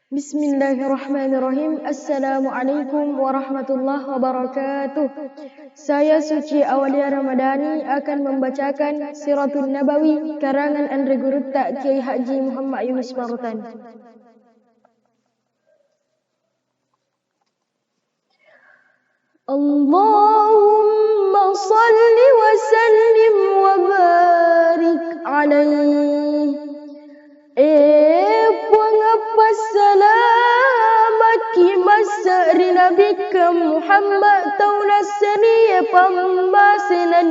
Bismillahirrahmanirrahim. Assalamualaikum warahmatullahi wabarakatuh. Saya Suci Awalia Ramadhani akan membacakan Siratun Nabawi karangan Andre Gurutta Kiai Haji Muhammad Yunus Martan. Allahumma salli wa sallim wa barik alaihi. Selamat kimasari Nabi ke Muhammad taulah seni pembasenan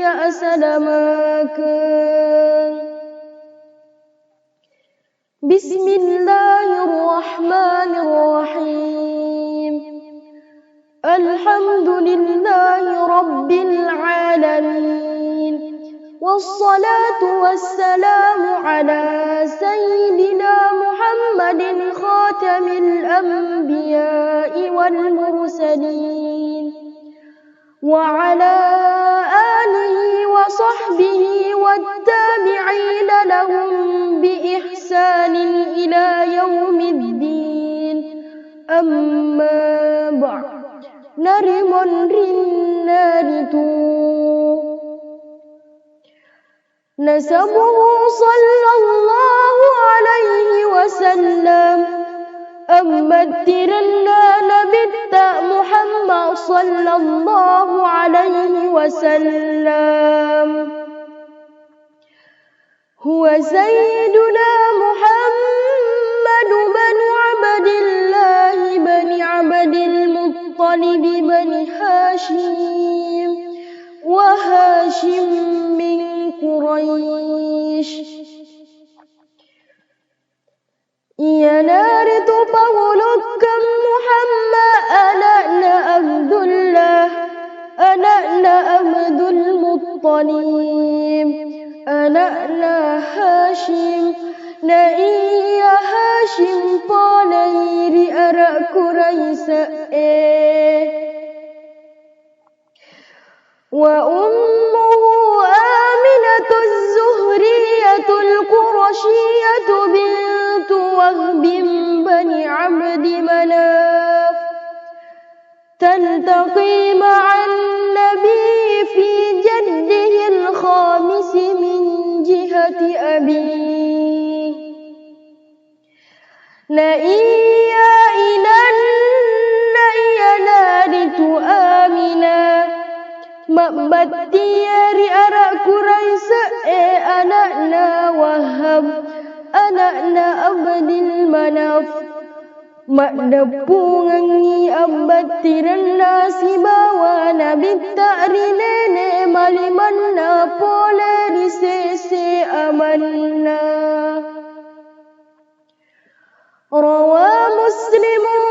ya assalamualaikum. Bismillahirrahmanirrahim. Alhamdulillahi rabbil alamin. Wassalatu wassalamu ala sayyidina Muhammadin khatamil anbiya'i wal mursalin wa ala alihi wa sahbihi wattabi'ina lahum bi ihsanin ila yaumiddin. Amma ba'd. Narimon rinnaritu nasabuhu sallallahu alaihi wasallam ammattiranna nabitta Muhammad sallallahu alaihi wasallam huwa sayyiduna Muhammad banu Abdillah bani Abdil Muttalib bani Hashim wa Hashim min قريش يا نار تطولك محمد أنا عبد الله أنا عبد المطلب أنا هاشم نائي هاشم طالير أرى كريس وأمه آمنة الزهرية القرشية بنت وهب بن عبد مناف تلتقي مع النبي في جده الخامس من جهة أبيه نائيا إلى النائيا نارت آمنا Mabbatiyari arak Quraisy anakna Wahab anakna Abdil Manaf makdapungangi abbatiran nasi bawa Nabi ta'ri nene malimanna pole disese amanna rawa muslimun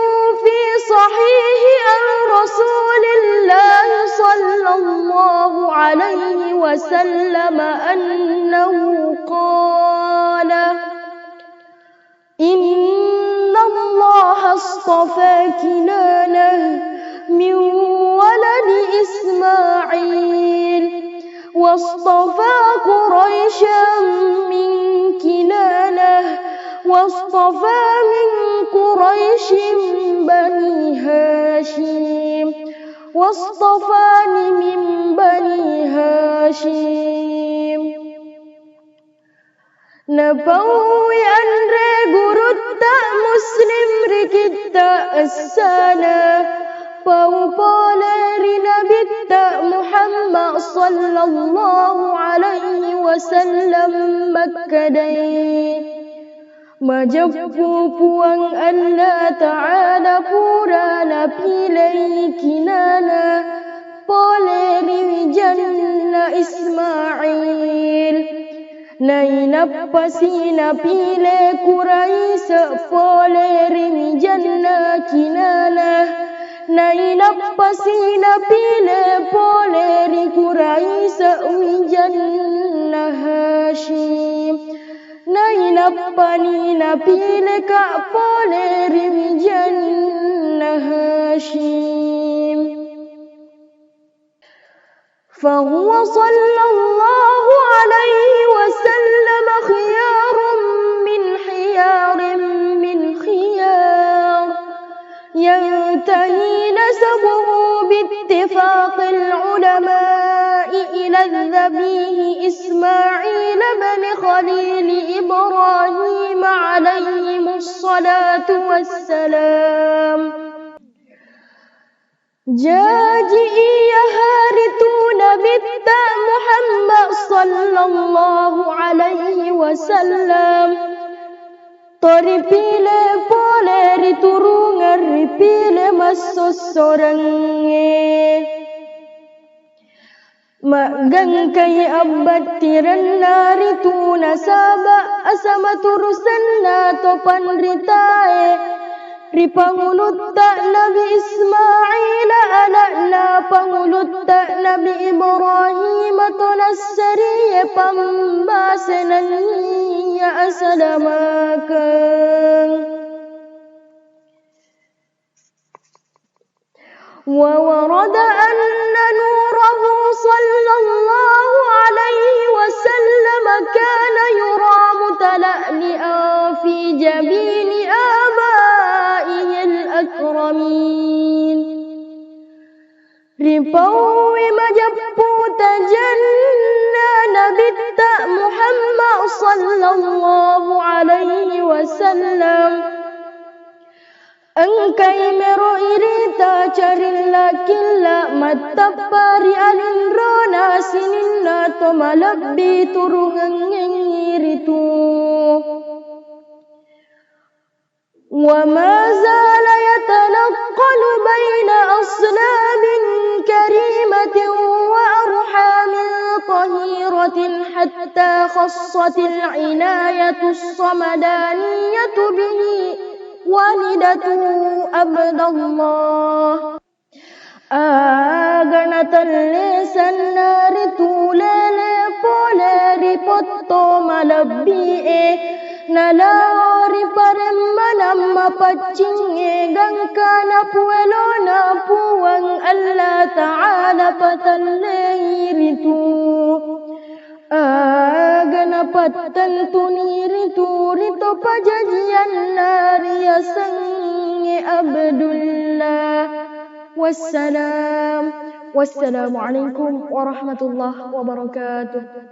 fi sahihi an rasulillah sallallahu alaihi wasallam annahu qala inna allaha astafa kinana min waladi isma'il wastafa quraisyan min kinanah wastafa min quraisyin bani hashim واصطفاني من بني هاشم نبوي Andre Gurutta Muslim Rikita Asana Pau Poleri Nabitta Muhammad sallallahu alaihi wasallam Makkadai Majappu puang Allah Ta'ala purana pilai kinana Poleri wijanna Ismail Nainapasina pile Quraisy Poleri wijanna kinana Nainapasina pile Poleri Quraisy wijanna Hashim Nainapani napile ka poleri wijanna Hashim فهو صلى الله عليه وسلم خيار من نسبه باتفاق العلماء إلى الذبيح إسماعيل بن خليل إبراهيم عليهم الصلاة والسلام. جاجئي يهارتون بالتا محمد صلى الله عليه وسلم. Toripile pole riturungan ripile masos sorange. Magang kay abatiran narituna saba asama turusan na topan ritae. Ripangulutta Nabi Ismail anak na pangulutta Nabi Ibrahim tunassariye pambasenannya asalamakan. Wa warada anna nurahu sallallahu alaihi wasallam kana yura mutala'li'an fi jabini akramin. Ripawi majapputa janna nabitta Muhammad sallallahu alaihi wasallam. Angkai mero irita carilla killa matapari alindrona sininna to malabbi turungang iritu. وما زال يتنقل بين أصلاب كريمة وأرحام طهيرة حتى خصت العناية الصمدانية به والدته عبد الله. آغنة اللسان نار تولي بولي بطو ملبئ Nalari paremmanam mapaccinge gangkana puelona puang Allah Ta'ala patalliritu. Agana patantuniritu rito pajajian nariya sange Abdullah. Wassalamualaikum warahmatullahi wabarakatuh.